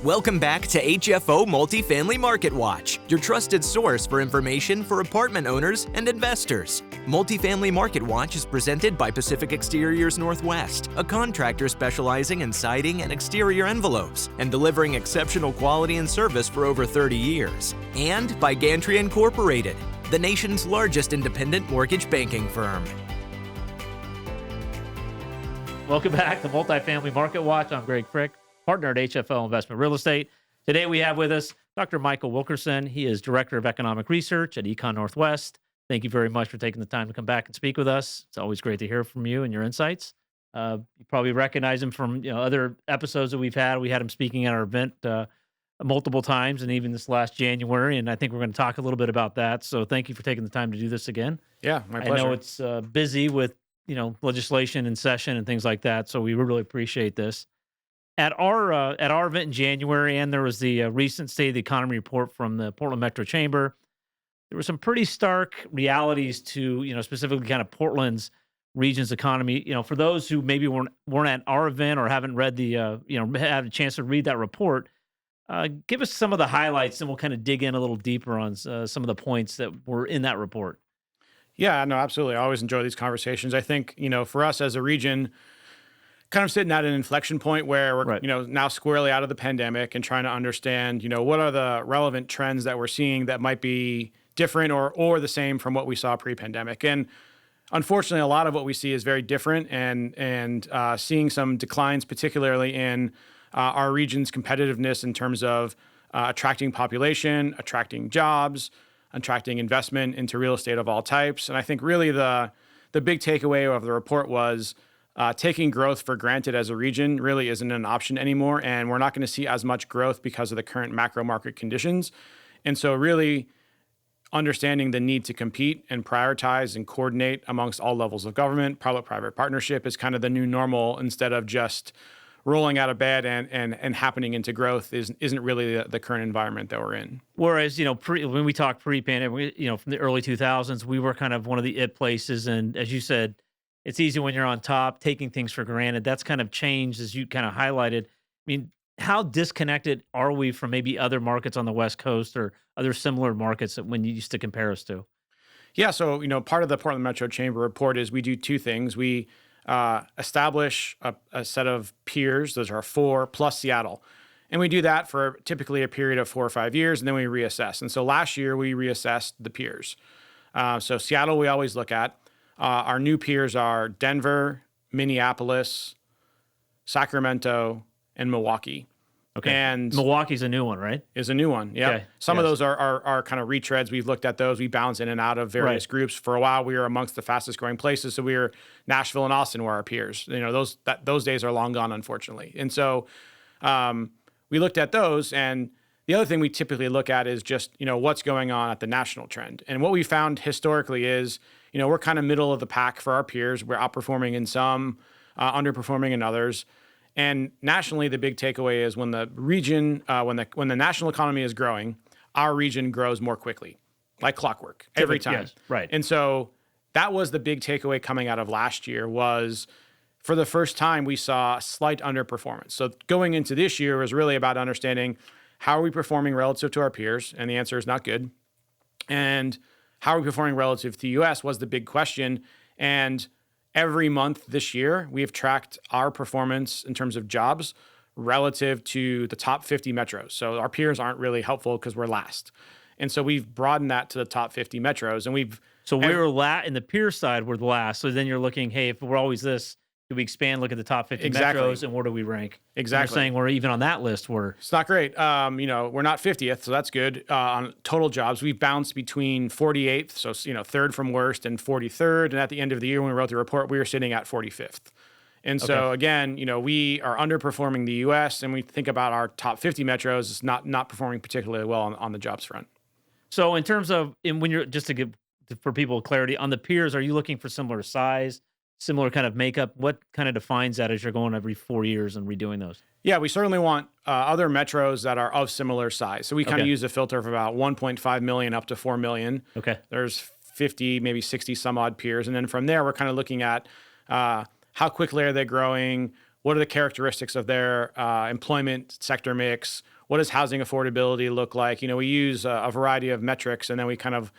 Welcome back to HFO Multifamily Marketwatch, your trusted source for information for apartment owners and investors. Multifamily Marketwatch is presented by Pacific Exteriors Northwest, a contractor specializing in siding and exterior envelopes and delivering exceptional quality and service for over 30 years. And by Gantry Incorporated, the nation's largest independent mortgage banking firm. Welcome back to Multifamily Marketwatch. I'm Greg Frick, partner at HFO Investment Real Estate. Today we have with us Dr. Michael Wilkerson. He is Director of Economic Research at ECONorthwest. Thank you very much for taking the time to come back and speak with us. It's always great to hear from you and your insights. You probably recognize him from other episodes that we've had. We had him speaking at our event multiple times, and even this last January, and I think we're going to talk a little bit about that. So thank you for taking the time to do this again. Yeah, my pleasure. I know it's busy with legislation in session and things like that, so we really appreciate this. At our event in January, and there was the recent State of the Economy report from the Portland Metro Chamber, there were some pretty stark realities to, specifically kind of Portland's region's economy. For those who maybe weren't at our event or haven't read had a chance to read that report, give us some of the highlights, and we'll kind of dig in a little deeper on some of the points that were in that report. Yeah, no, absolutely. I always enjoy these conversations. I think, for us as a region, kind of sitting at an inflection point where we're, Right. Now squarely out of the pandemic and trying to understand, what are the relevant trends that we're seeing that might be different or the same from what we saw pre-pandemic. And unfortunately, a lot of what we see is very different and seeing some declines, particularly in our region's competitiveness in terms of attracting population, attracting jobs, attracting investment into real estate of all types. And I think really the big takeaway of the report was taking growth for granted as a region really isn't an option anymore. And we're not going to see as much growth because of the current macro market conditions. And so really understanding the need to compete and prioritize and coordinate amongst all levels of government, public-private partnership is kind of the new normal instead of just rolling out of bed and happening into growth isn't really the current environment that we're in. Whereas, when we talk pre-pandemic, from the early 2000s, we were kind of one of the it places. And as you said, it's easy when you're on top, taking things for granted. That's kind of changed, as you kind of highlighted. I mean, how disconnected are we from maybe other markets on the West Coast or other similar markets that when you used to compare us to? Yeah, so, part of the Portland Metro Chamber report is we do two things. We establish a set of peers. Those are 4 plus Seattle. And we do that for typically a period of 4 or 5 years, and then we reassess. And so last year, we reassessed the peers. So Seattle, we always look at. Our new peers are Denver, Minneapolis, Sacramento, and Milwaukee. Okay. And Milwaukee's a new one, right? Is a new one. Yeah. Okay. Some of those are kind of retreads. We've looked at those. We bounce in and out of various groups. For a while, we were amongst the fastest growing places. So we were Nashville and Austin were our peers. Those days are long gone, unfortunately. And so we looked at those. And the other thing we typically look at is just, what's going on at the national trend. And what we found historically is, we're kind of middle of the pack for our peers. We're outperforming in some, underperforming in others. And nationally, the big takeaway is when the region, when the national economy is growing, our region grows more quickly, like clockwork, every time. Yes, right. And so that was the big takeaway coming out of last year was for the first time, we saw a slight underperformance. So going into this year was really about understanding how are we performing relative to our peers? And the answer is not good. And how are we performing relative to the U.S. was the big question. And every month this year, we have tracked our performance in terms of jobs relative to the top 50 metros. So our peers aren't really helpful because we're last. And so we've broadened that to the top 50 metros. And we're in the peer side, we're the last. So then you're looking, hey, if we're always this, do we expand, look at the top 50 metros, and where do we rank? Exactly. You're saying we're even on that list. It's not great. We're not 50th, so that's good. On total jobs, we've bounced between 48th, so third from worst, and 43rd. And at the end of the year, when we wrote the report, we were sitting at 45th. And so again, we are underperforming the U.S. and we think about our top 50 metros as not performing particularly well on the jobs front. So in terms of, when you're, just to give for people clarity on the peers, are you looking for similar size, similar kind of makeup? What kind of defines that as you're going every 4 years and redoing those? Yeah, we certainly want other metros that are of similar size. So we kind of use a filter of about 1.5 million up to 4 million. Okay. There's 50, maybe 60 some odd peers. And then from there, we're kind of looking at how quickly are they growing? what are the characteristics of their employment sector mix? What does housing affordability look like? We use a variety of metrics, and then we kind of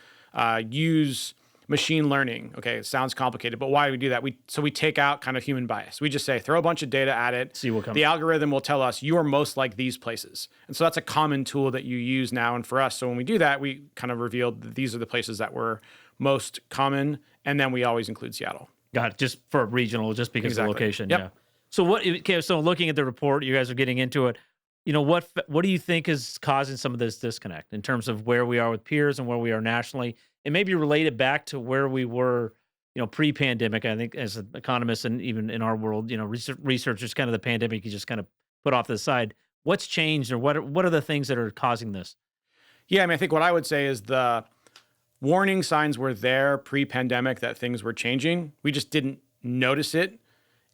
use machine learning. Okay, it sounds complicated, but why do we do that? We take out kind of human bias. We just say, throw a bunch of data at it. See what comes. The algorithm will tell us you are most like these places. And so that's a common tool that you use now. And for us, so when we do that, we kind of revealed that these are the places that were most common. And then we always include Seattle. Got it. Just for regional, just because of the location. Yep. Yeah. So looking at the report, you guys are getting into it. What do you think is causing some of this disconnect in terms of where we are with peers and where we are nationally? And maybe relate it back to where we were, pre-pandemic. I think as economists and even in our world, researchers, kind of the pandemic, you just kind of put off to the side. What's changed, or what are the things that are causing this? Yeah, I think what I would say is the warning signs were there pre-pandemic that things were changing. We just didn't notice it.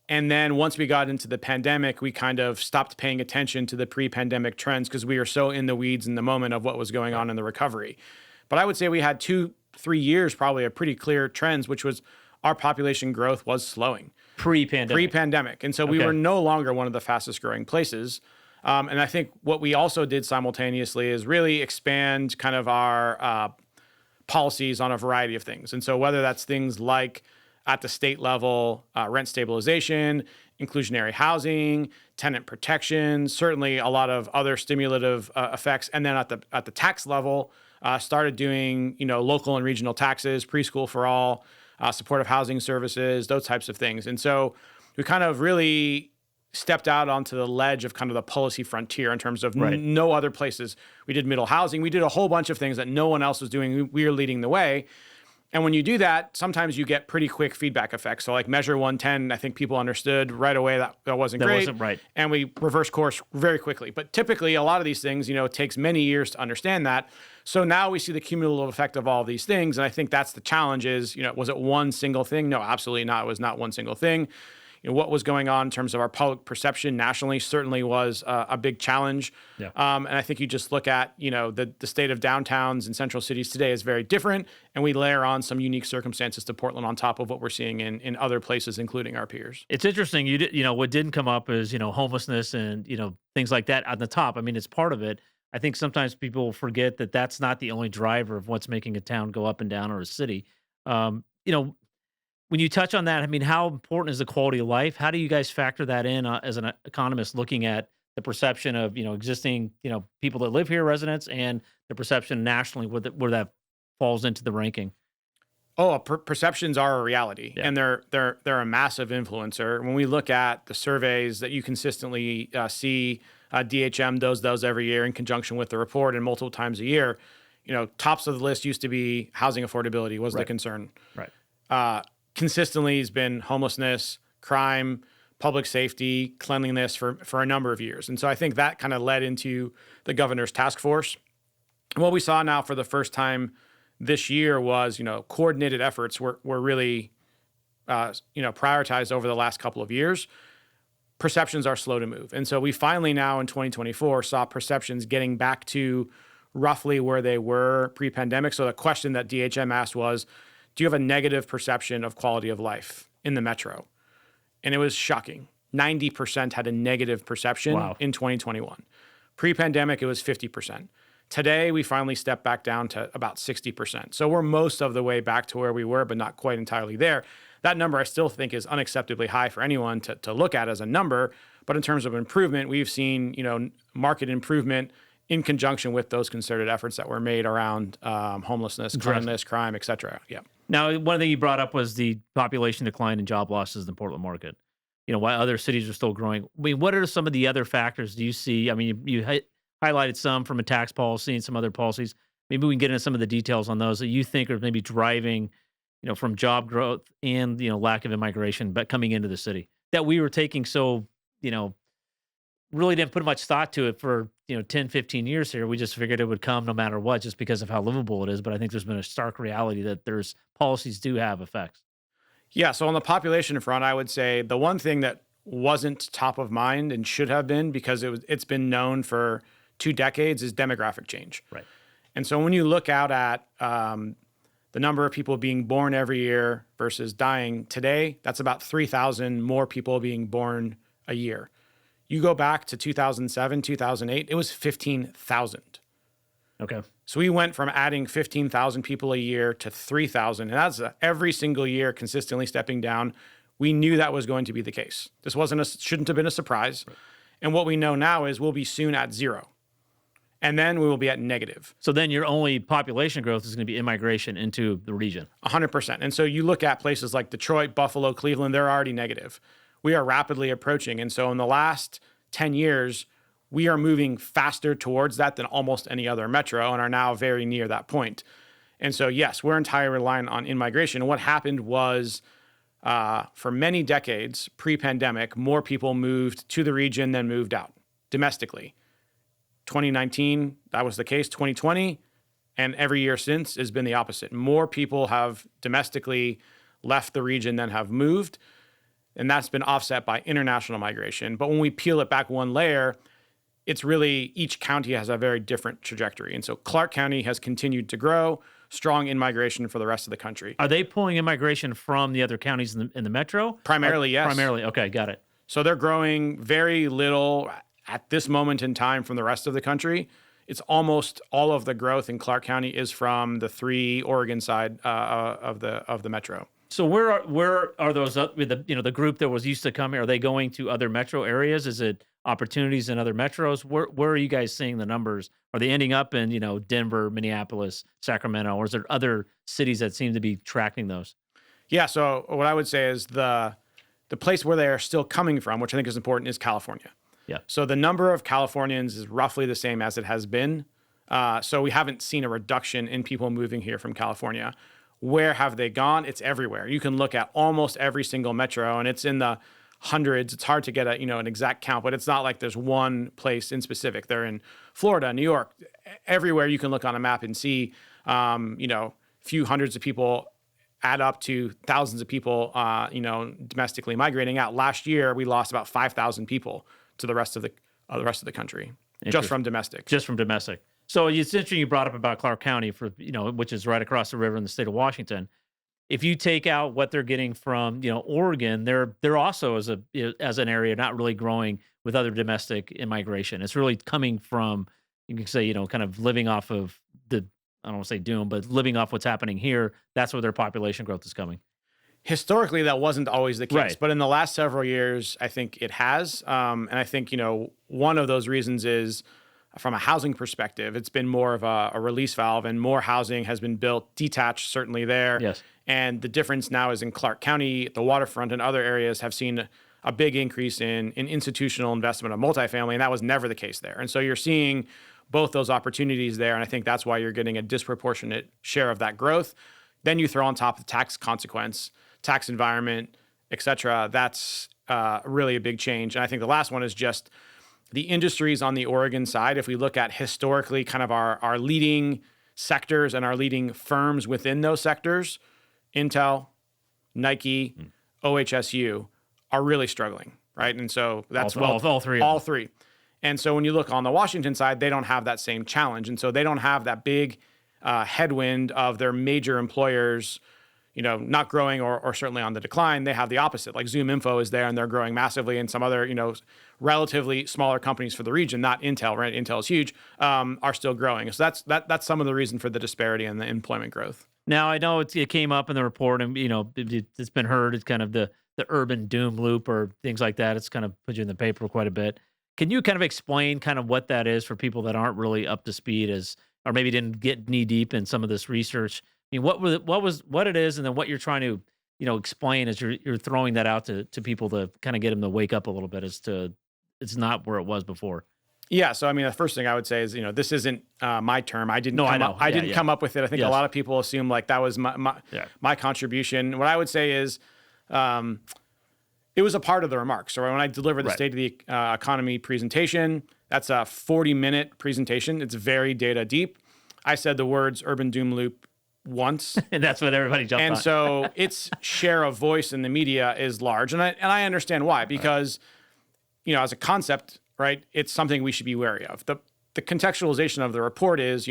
And then once we got into the pandemic, we kind of stopped paying attention to the pre-pandemic trends because we were so in the weeds in the moment of what was going on in the recovery. But I would say we had 2-3 years probably of pretty clear trends, which was our population growth was slowing. Pre-pandemic. And so we were no longer one of the fastest growing places. And I think what we also did simultaneously is really expand kind of our policies on a variety of things. And so whether that's things like at the state level, rent stabilization, inclusionary housing, tenant protection, certainly a lot of other stimulative effects. And then at the tax level, started doing, local and regional taxes, preschool for all, supportive housing services, those types of things. And so we kind of really stepped out onto the ledge of kind of the policy frontier in terms of no other places. We did middle housing. We did a whole bunch of things that no one else was doing. We were leading the way. And when you do that, sometimes you get pretty quick feedback effects. So like Measure 110, I think people understood right away that wasn't great. Wasn't right. And we reversed course very quickly. But typically, a lot of these things, it takes many years to understand that. So now we see the cumulative effect of all these things. And I think that's the challenge is, was it one single thing? No, absolutely not. It was not one single thing. What was going on in terms of our public perception nationally certainly was a big challenge. Yeah. And I think you just look at, the state of downtowns and central cities today is very different. And we layer on some unique circumstances to Portland on top of what we're seeing in other places, including our peers. It's interesting. What didn't come up is, homelessness and, things like that on the top. I mean, it's part of it. I think sometimes people forget that that's not the only driver of what's making a town go up and down or a city. When you touch on that, I mean, how important is the quality of life? How do you guys factor that in as an economist looking at the perception of, existing, people that live here, residents, and the perception nationally where that falls into the ranking? Oh, perceptions are a reality, and they're a massive influencer. When we look at the surveys that you consistently see, DHM does those every year in conjunction with the report and multiple times a year. Tops of the list used to be housing affordability was the concern. Right. Consistently has been homelessness, crime, public safety, cleanliness for a number of years. And so I think that kind of led into the governor's task force. And what we saw now for the first time this year was, coordinated efforts were really, prioritized over the last couple of years. Perceptions are slow to move. And so we finally now in 2024 saw perceptions getting back to roughly where they were pre-pandemic. So the question that DHM asked was, do you have a negative perception of quality of life in the metro? And it was shocking. 90% had a negative perception in 2021. Pre-pandemic, it was 50%. Today, we finally stepped back down to about 60%. So we're most of the way back to where we were, but not quite entirely there. That number I still think is unacceptably high for anyone to look at as a number. But in terms of improvement, we've seen, market improvement in conjunction with those concerted efforts that were made around homelessness, cleanliness, crime, et cetera. Yeah. Now, one thing you brought up was the population decline and job losses in the Portland market. While other cities are still growing. I mean, what are some of the other factors do you see? I mean, you highlighted some from a tax policy and some other policies. Maybe we can get into some of the details on those that you think are maybe driving, from job growth and, lack of immigration, but coming into the city that we were taking so, really didn't put much thought to it for 10, 15 years here. We just figured it would come no matter what, just because of how livable it is. But I think there's been a stark reality that there's policies do have effects. Yeah. So on the population front, I would say the one thing that wasn't top of mind and should have been, because it's been known for 2 decades, is demographic change. Right. And so when you look out at the number of people being born every year versus dying today, that's about 3,000 more people being born a year. You go back to 2007, 2008, it was 15,000. Okay. So we went from adding 15,000 people a year to 3,000. And that's every single year consistently stepping down. We knew that was going to be the case. This shouldn't have been a surprise. Right. And what we know now is we'll be soon at zero. And then we will be at negative. So then your only population growth is going to be immigration into the region. 100%. And so you look at places like Detroit, Buffalo, Cleveland, they're already negative. We are rapidly approaching. And so in the last 10 years, we are moving faster towards that than almost any other metro and are now very near that point. And so, yes, we're entirely reliant on in-migration. And what happened was for many decades pre-pandemic, more people moved to the region than moved out domestically. 2019, that was the case. 2020, and every year since has been the opposite. More people have domestically left the region than have moved, and that's been offset by international migration. But when we peel it back one layer, it's really each county has a very different trajectory. And so Clark County has continued to grow, strong in-migration for the rest of the country. Are they pulling immigration from the other counties in the metro? Primarily, yes. Primarily, okay, got it. So they're growing very little at this moment in time from the rest of the country. It's almost all of the growth in Clark County is from the 3 Oregon side of the metro. So where are those the group that was used to come here? Are they going to other metro areas? Is it opportunities in other metros? Where are you guys seeing the numbers? Are they ending up in Denver, Minneapolis, Sacramento, or is there other cities that seem to be tracking those? Yeah. So what I would say is the place where they are still coming from, which I think is important, is California. Yeah. So the number of Californians is roughly the same as it has been. So we haven't seen a reduction in people moving here from California. Where have they gone? It's everywhere. You can look at almost every single metro, and it's in the hundreds. It's hard to get an exact count, but it's not like there's one place in specific. They're in Florida, New York, everywhere. You can look on a map and see, few hundreds of people add up to thousands of people, domestically migrating out. Last year, we lost about 5,000 people to the rest of the country, just from domestic. Just from domestic. So it's interesting you brought up about Clark County, which is right across the river in the state of Washington. If you take out what they're getting from Oregon, they're also as an area not really growing with other domestic immigration. It's really coming from, you can say, kind of living off of I don't want to say doom, but living off what's happening here. That's where their population growth is coming. Historically, that wasn't always the case, right. But in the last several years, I think it has. And I think, one of those reasons is from a housing perspective, it's been more of a release valve, and more housing has been built, detached certainly there. Yes. And the difference now is in Clark County, the waterfront and other areas have seen a big increase in institutional investment of multifamily, and that was never the case there. And so you're seeing both those opportunities there, and I think that's why you're getting a disproportionate share of that growth. Then you throw on top the tax consequence, tax environment, et cetera. That's really a big change. And I think the last one is just the industries on the Oregon side. If we look at historically kind of our leading sectors and our leading firms within those sectors, Intel, Nike, OHSU are really struggling, right? And so that's all three. All three. And so when you look on the Washington side, they don't have that same challenge. And so they don't have that big headwind of their major employers, not growing or certainly on the decline. They have the opposite. Like Zoom Info is there and they're growing massively, and some other, relatively smaller companies for the region, not Intel, right? Intel is huge, are still growing. So that's some of the reason for the disparity in the employment growth. Now, I know it came up in the report, and it's been heard. It's kind of the urban doom loop or things like that. It's kind of put you in the paper quite a bit. Can you kind of explain kind of what that is for people that aren't really up to speed or maybe didn't get knee deep in some of this research? I mean, what it is, and then what you're trying to explain as you're throwing that out to people to kind of get them to wake up a little bit as to it's not where it was before. Yeah. So, I mean, the first thing I would say is, this isn't my term. I didn't come up with it. I think a lot of people assume like that was my contribution. What I would say is it was a part of the remarks. So when I delivered the State of the Economy presentation, that's a 40-minute presentation. It's very data deep. I said the words urban doom loop once. And that's what everybody jumped on. And so its share of voice in the media is large. And I understand why, because, as a concept, right, it's something we should be wary of. The contextualization of the report is,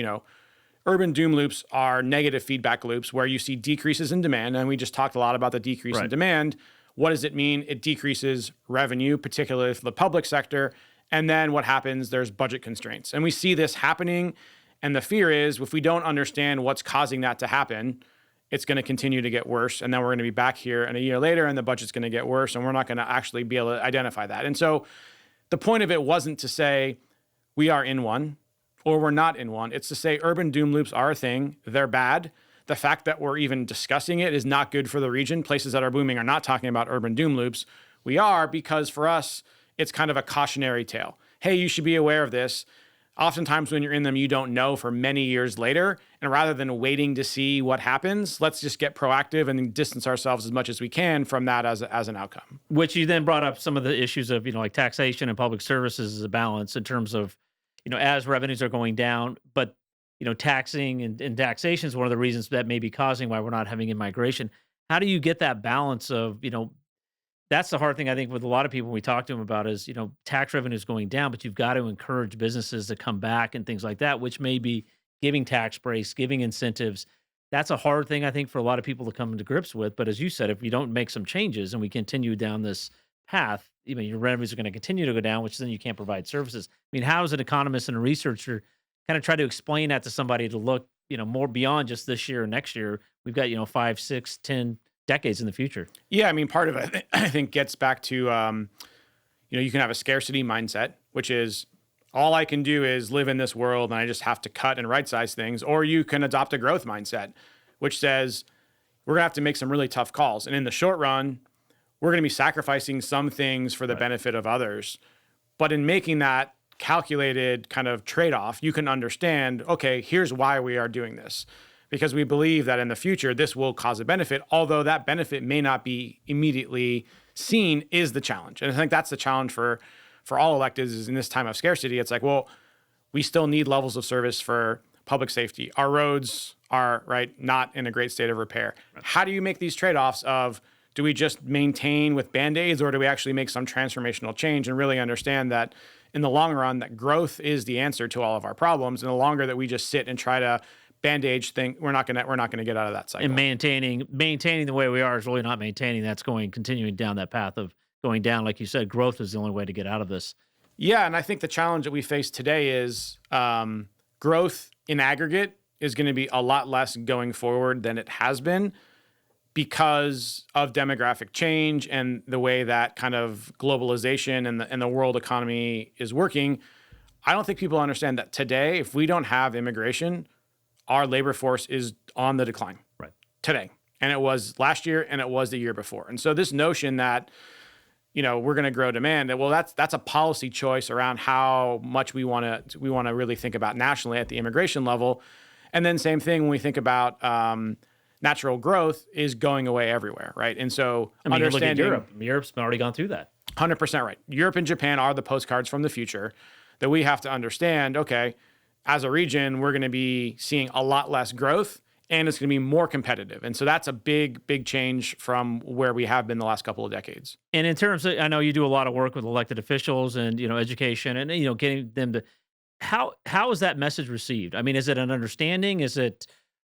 urban doom loops are negative feedback loops where you see decreases in demand. And we just talked a lot about the decrease in demand. What does it mean? It decreases revenue, particularly for the public sector. And then what happens? There's budget constraints. And we see this happening. And the fear is if we don't understand what's causing that to happen, it's going to continue to get worse. And then we're going to be back here and a year later and the budget's going to get worse. And we're not going to actually be able to identify that. And so the point of it wasn't to say we are in one or we're not in one. It's to say urban doom loops are a thing. They're bad. The fact that we're even discussing it is not good for the region. Places that are booming are not talking about urban doom loops. We are, because for us, it's kind of a cautionary tale. Hey, you should be aware of this. Oftentimes when you're in them, you don't know for many years later. And rather than waiting to see what happens, let's just get proactive and distance ourselves as much as we can from that as an outcome. Which you then brought up some of the issues of, like taxation and public services as a balance in terms of, as revenues are going down, but, taxing and taxation is one of the reasons that may be causing why we're not having immigration. How do you get that balance of, that's the hard thing I think with a lot of people when we talk to them about is, tax revenue is going down, but you've got to encourage businesses to come back and things like that, which may be giving tax breaks, giving incentives. That's a hard thing I think for a lot of people to come to grips with. But as you said, if we don't make some changes and we continue down this path, your revenues are going to continue to go down, which then you can't provide services. How does an economist and a researcher kind of try to explain that to somebody to look, more beyond just this year or next year? We've got, 5, 6, 10 decades in the future. Yeah, part of it, I think, gets back to, you can have a scarcity mindset, which is all I can do is live in this world and I just have to cut and right size things. Or you can adopt a growth mindset, which says we're going to have to make some really tough calls. And in the short run, we're going to be sacrificing some things for the benefit of others. But in making that calculated kind of trade-off, you can understand, okay, here's why we are doing this. Because we believe that in the future, this will cause a benefit, although that benefit may not be immediately seen is the challenge. And I think that's the challenge for all electeds is in this time of scarcity. It's like, well, we still need levels of service for public safety. Our roads are not in a great state of repair. Right. How do you make these trade-offs of, do we just maintain with Band-Aids or do we actually make some transformational change and really understand that in the long run, that growth is the answer to all of our problems. And the longer that we just sit and try to Band-Aid thing, we're not gonna get out of that cycle. And maintaining the way we are is really not maintaining. That's continuing down that path of going down. Like you said, growth is the only way to get out of this. Yeah, and I think the challenge that we face today is growth in aggregate is going to be a lot less going forward than it has been because of demographic change and the way that kind of globalization and the world economy is working. I don't think people understand that today, if we don't have immigration, our labor force is on the decline today. And it was last year and it was the year before. And so this notion that, we're going to grow demand, well, that's a policy choice around how much we want to really think about nationally at the immigration level. And then same thing when we think about natural growth is going away everywhere, right? And so understanding look at Europe's already gone through that. 100% right. Europe and Japan are the postcards from the future that we have to understand, okay, as a region, we're going to be seeing a lot less growth and it's going to be more competitive. And so that's a big, big change from where we have been the last couple of decades. And in terms of, I know you do a lot of work with elected officials and, education and, getting them to, how is that message received? Is it an understanding? Is it,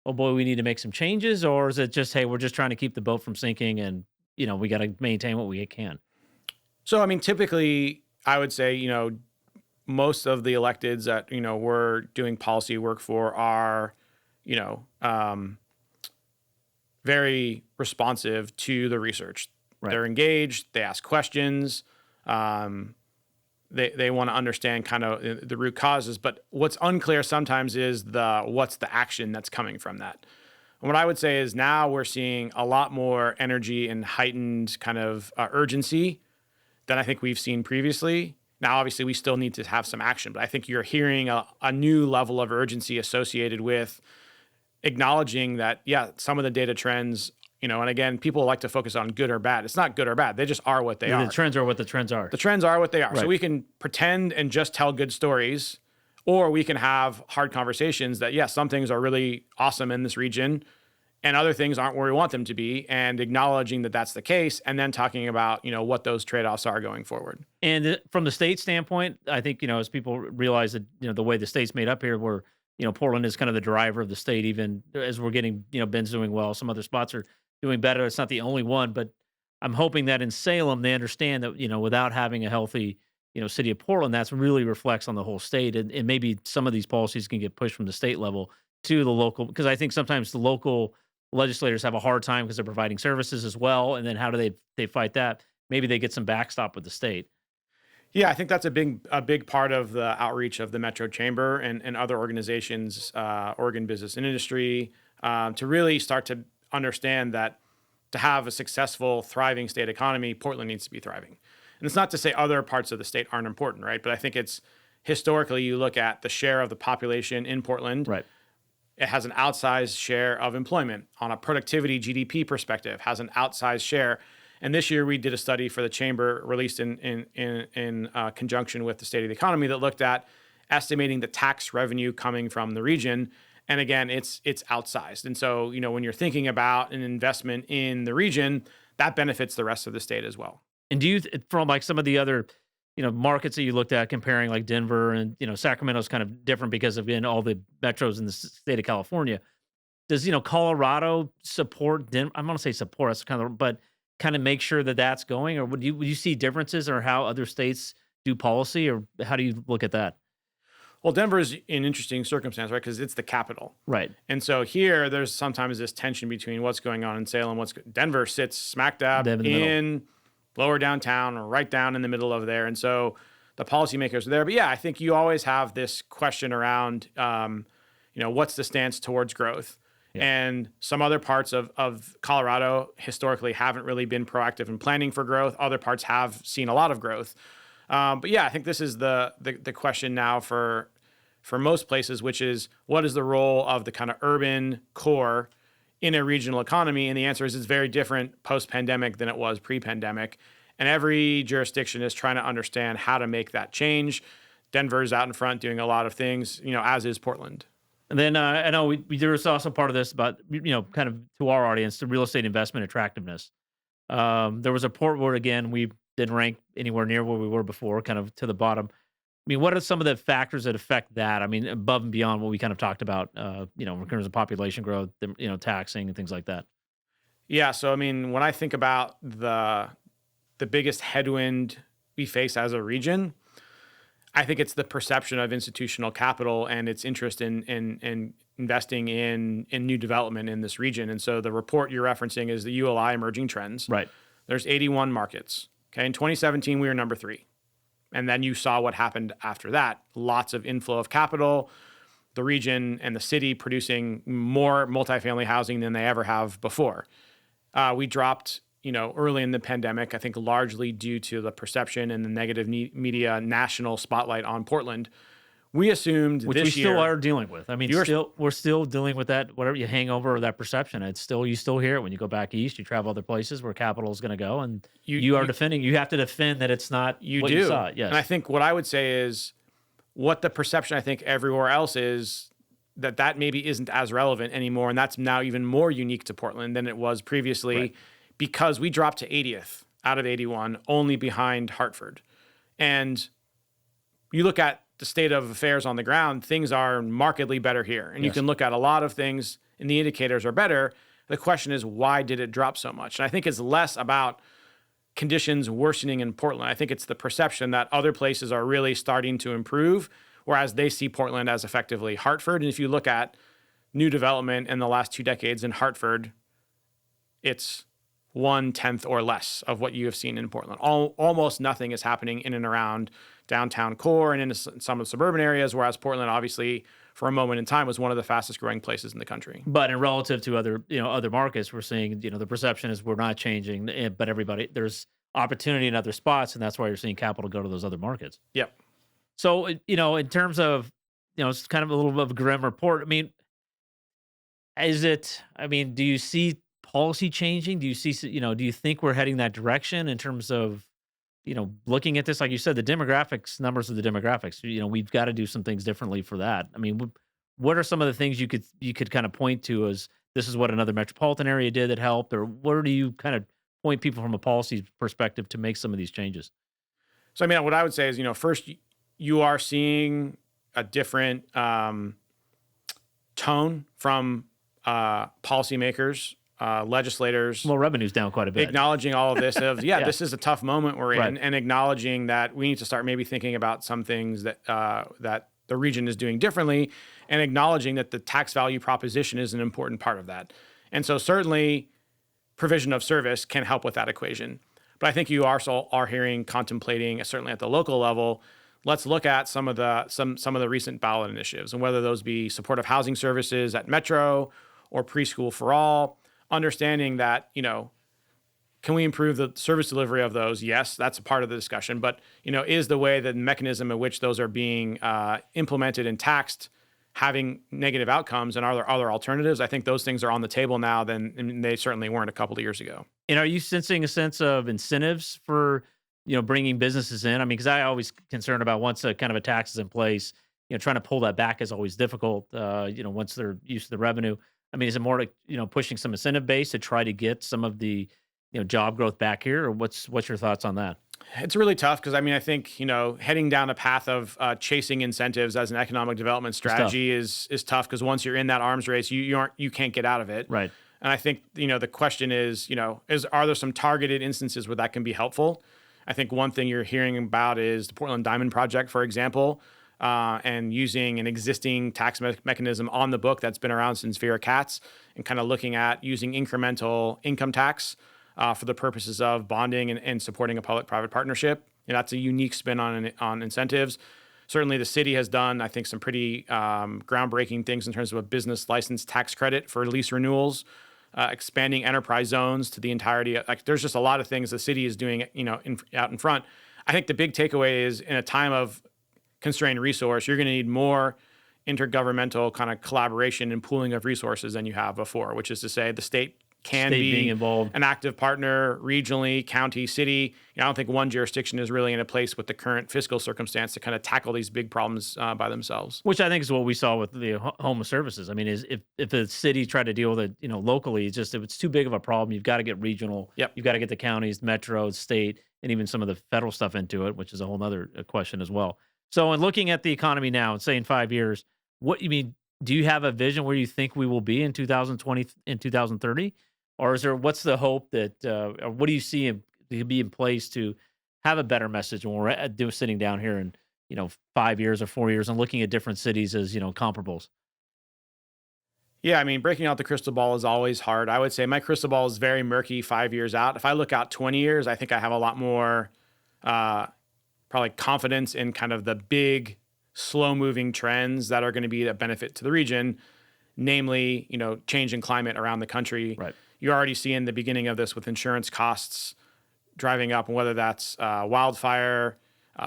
oh boy, we need to make some changes? Or is it just, hey, we're just trying to keep the boat from sinking and, we got to maintain what we can? So, typically I would say, most of the electeds that, we're doing policy work for are, very responsive to the research. Right. They're engaged. They ask questions. They want to understand kind of the root causes. But what's unclear sometimes is what's the action that's coming from that. And what I would say is now we're seeing a lot more energy and heightened kind of urgency than I think we've seen previously. Now, obviously, we still need to have some action, but I think you're hearing a new level of urgency associated with acknowledging that, some of the data trends, and again, people like to focus on good or bad. It's not good or bad. They just are what they are. The trends are what the trends are. The trends are what they are. Right. So we can pretend and just tell good stories, or we can have hard conversations that, some things are really awesome in this region and other things aren't where we want them to be, and acknowledging that that's the case, and then talking about, what those trade-offs are going forward. And from the state standpoint, I think, as people realize that, the way the state's made up here, where, Portland is kind of the driver of the state, even as we're getting, Bend's doing well, some other spots are doing better. It's not the only one, but I'm hoping that in Salem, they understand that, without having a healthy, city of Portland, that's really reflects on the whole state. And maybe some of these policies can get pushed from the state level to the local, because I think sometimes the local legislators have a hard time because they're providing services as well. And then how do they fight that? Maybe they get some backstop with the state. Yeah, I think that's a big part of the outreach of the Metro Chamber and other organizations, Oregon Business and Industry, to really start to understand that to have a successful, thriving state economy, Portland needs to be thriving. And it's not to say other parts of the state aren't important, right? But I think it's historically, you look at the share of the population in Portland. Right. It has an outsized share of employment. On a productivity GDP perspective, has an outsized share. And this year we did a study for the chamber released in conjunction with the state of the economy that looked at estimating the tax revenue coming from the region. And again, it's outsized. And so, when you're thinking about an investment in the region, that benefits the rest of the state as well. And do you, from like some of the other, markets that you looked at comparing like Denver and, Sacramento's kind of different because of all the metros in the state of California. Does, Colorado support Denver? I'm going to say support, that's but kind of make sure that that's going, or would you see differences or how other states do policy, or how do you look at that? Well, Denver is an interesting circumstance, right? Because it's the capital. Right. And so here, there's sometimes this tension between what's going on in Salem, Denver sits smack dab in lower downtown or right down in the middle of there. And so the policymakers are there. But yeah, I think you always have this question around, what's the stance towards growth? Yeah. And some other parts of Colorado historically haven't really been proactive in planning for growth. Other parts have seen a lot of growth. But yeah, I think this is the question now for most places, which is what is the role of the kind of urban core in a regional economy? And the answer is it's very different post-pandemic than it was pre-pandemic. And every jurisdiction is trying to understand how to make that change. Denver's out in front doing a lot of things, as is Portland. And then I know there was also part of this about, kind of to our audience, the real estate investment attractiveness. There was a report where, again, we didn't rank anywhere near where we were before, kind of to the bottom. I mean, what are some of the factors that affect that? I mean, above and beyond what we kind of talked about, in terms of population growth, taxing and things like that. Yeah. So, I mean, when I think about the biggest headwind we face as a region, I think it's the perception of institutional capital and its interest in investing in new development in this region. And so the report you're referencing is the ULI Emerging Trends. Right. There's 81 markets. Okay. In 2017, we were number 3. And then you saw what happened after that. Lots of inflow of capital, the region and the city producing more multifamily housing than they ever have before. We dropped, early in the pandemic, I think largely due to the perception and the negative media national spotlight on Portland. We assumed which this we year, still are dealing with. I mean, we're still dealing with that, whatever you hangover or that perception. You still hear it when you go back east, you travel other places where capital is going to go, and you have to defend that it's not you what do. You saw. Yes. And I think what I would say is what the perception I think everywhere else is that maybe isn't as relevant anymore. And that's now even more unique to Portland than it was previously, right, because we dropped to 80th out of 81, only behind Hartford. And you look at the state of affairs on the ground, things are markedly better here. And yes, you can look at a lot of things and the indicators are better. The question is, why did it drop so much? And I think it's less about conditions worsening in Portland. I think it's the perception that other places are really starting to improve, whereas they see Portland as effectively Hartford. And if you look at new development in the last 2 decades in Hartford, it's 1/10 or less of what you have seen in Portland. Almost nothing is happening in and around downtown core and in some of the suburban areas, whereas Portland, obviously, for a moment in time, was one of the fastest growing places in the country. But in relative to other markets, we're seeing, the perception is we're not changing, but there's opportunity in other spots, and that's why you're seeing capital go to those other markets. Yep. So, in terms of, it's kind of a little bit of a grim report. I mean, do you see policy changing? Do you see, do you think we're heading that direction in terms of, looking at this, like you said, the demographics, numbers of the demographics, we've got to do some things differently for that. I mean, what are some of the things you could kind of point to as this is what another metropolitan area did that helped, or where do you kind of point people from a policy perspective to make some of these changes? So, I mean, what I would say is, first, you are seeing a different tone from policymakers legislators Well, revenue's down quite a bit. acknowledging all of this of, Yeah. this is a tough moment we're in, Right. and acknowledging that we need to start maybe thinking about some things that that the region is doing differently, and acknowledging that the tax value proposition is an important part of that. And so certainly provision of service can help with that equation. But I think you also are hearing, contemplating, certainly at the local level, let's look at some of the recent ballot initiatives, and whether those be supportive housing services at Metro or preschool for all, understanding that, can we improve the service delivery of those? Yes, that's a part of the discussion. But, is the way, the mechanism in which those are being implemented and taxed having negative outcomes, and are there other alternatives? I think those things are on the table now than they certainly weren't a couple of years ago. And are you sensing a sense of incentives for, bringing businesses in? I mean, because I always concerned about once a kind of a tax is in place, trying to pull that back is always difficult. Once they're used to the revenue. I mean, is it more like, pushing some incentive base to try to get some of the, job growth back here, or what's your thoughts on that? It's really tough because, I think, heading down a path of chasing incentives as an economic development strategy is tough, because once you're in that arms race, you can't get out of it. Right. And I think, the question is, are there some targeted instances where that can be helpful? I think one thing you're hearing about is the Portland Diamond Project, for example, and using an existing tax mechanism on the book that's been around since Vera Katz, and kind of looking at using incremental income tax for the purposes of bonding and supporting a public-private partnership. That's a unique spin on incentives. Certainly the city has done, I think, some pretty groundbreaking things in terms of a business license tax credit for lease renewals, expanding enterprise zones to the entirety. There's just a lot of things the city is doing, out in front. I think the big takeaway is, in a time of constrained resource, you're going to need more intergovernmental kind of collaboration and pooling of resources than you have before, which is to say the state can be being involved, an active partner regionally, county, city. I don't think one jurisdiction is really in a place with the current fiscal circumstance to kind of tackle these big problems by themselves. which I think is what we saw with the homeless services. I mean, is if the city tried to deal with it, locally, it's just, if it's too big of a problem, you've got to get regional. Yep. You've got to get the counties, metro, state, and even some of the federal stuff into it, which is a whole other question as well. So, in looking at the economy now and say in 5 years, do you have a vision where you think we will be in 2020 and 2030? Or what's the hope that, or what do you see to be in place to have a better message when we're sitting down here in, 5 years or 4 years and looking at different cities as, comparables? Yeah, breaking out the crystal ball is always hard. I would say my crystal ball is very murky 5 years out. If I look out 20 years, I think I have a lot more probably confidence in kind of the big, slow-moving trends that are going to be a benefit to the region, namely, change in climate around the country. Right. You're already seeing the beginning of this with insurance costs driving up, and whether that's wildfire,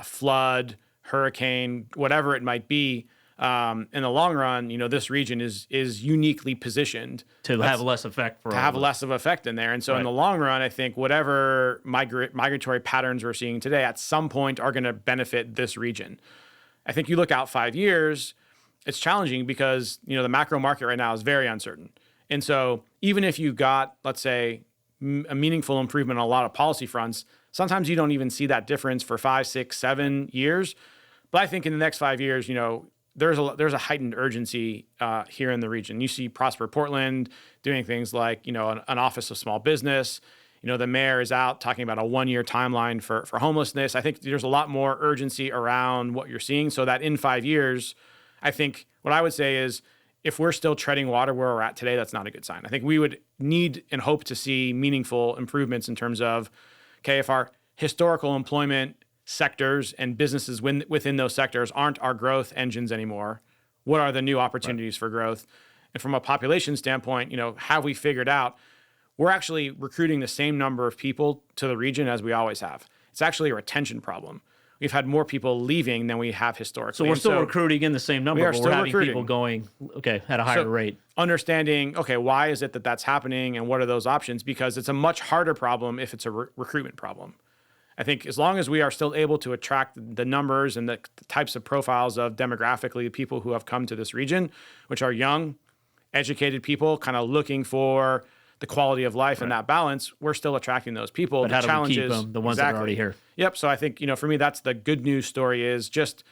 flood, hurricane, whatever it might be. In the long run, this region is uniquely positioned To have less effect for to have less of effect in there. And so Right. in the long run, I think whatever migratory patterns we're seeing today at some point are going to benefit this region. I think you look out 5 years, it's challenging because, the macro market right now is very uncertain. And so even if you got, let's say, a meaningful improvement on a lot of policy fronts, sometimes you don't even see that difference for 5, 6, 7 years. But I think in the next 5 years, there's a heightened urgency here in the region. You see Prosper Portland doing things like, an office of small business. The mayor is out talking about a 1-year timeline for homelessness. I think there's a lot more urgency around what you're seeing, so that in 5 years, I think what I would say is, if we're still treading water where we're at today, that's not a good sign. I think we would need and hope to see meaningful improvements in terms of, okay, if our historical employment sectors and businesses within those sectors aren't our growth engines anymore, what are the new opportunities for growth? And from a population standpoint, have we figured out we're actually recruiting the same number of people to the region as we always have? It's actually a retention problem. We've had more people leaving than we have historically. So we're still recruiting in the same number, but we're having people going, at a higher rate. Understanding, why is it that that's happening and what are those options? Because it's a much harder problem if it's a recruitment problem. I think as long as we are still able to attract the numbers and the types of profiles of demographically people who have come to this region, which are young, educated people kind of looking for the quality of life and that balance, we're still attracting those people. But how do we keep them, the ones that are already here? Yep. So I think, for me, that's the good news story is just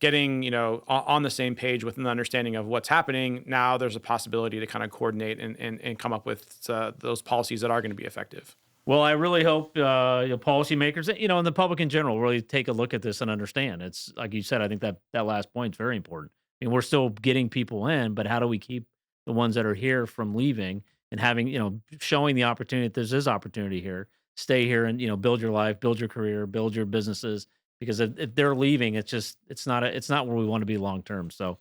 getting, on the same page with an understanding of what's happening, now there's a possibility to kind of coordinate and come up with those policies that are going to be effective. Well, I really hope policymakers, and the public in general, really take a look at this and understand. It's like you said, I think that last point is very important. I mean, we're still getting people in, but how do we keep the ones that are here from leaving and having, showing the opportunity that there's opportunity here, stay here and, build your life, build your career, build your businesses. Because if they're leaving, it's not where we want to be long term. So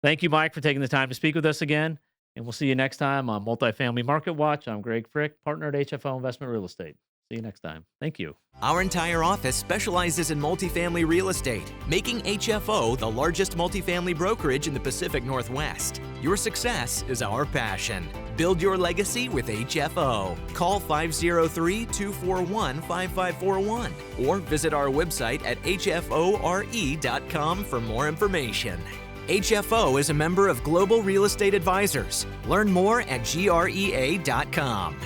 thank you, Mike, for taking the time to speak with us again. And we'll see you next time on Multifamily Market Watch. I'm Greg Frick, partner at HFO Investment Real Estate. See you next time. Thank you. Our entire office specializes in multifamily real estate, making HFO the largest multifamily brokerage in the Pacific Northwest. Your success is our passion. Build your legacy with HFO. Call 503-241-5541 or visit our website at hfore.com for more information. HFO is a member of Global Real Estate Advisors. Learn more at grea.com.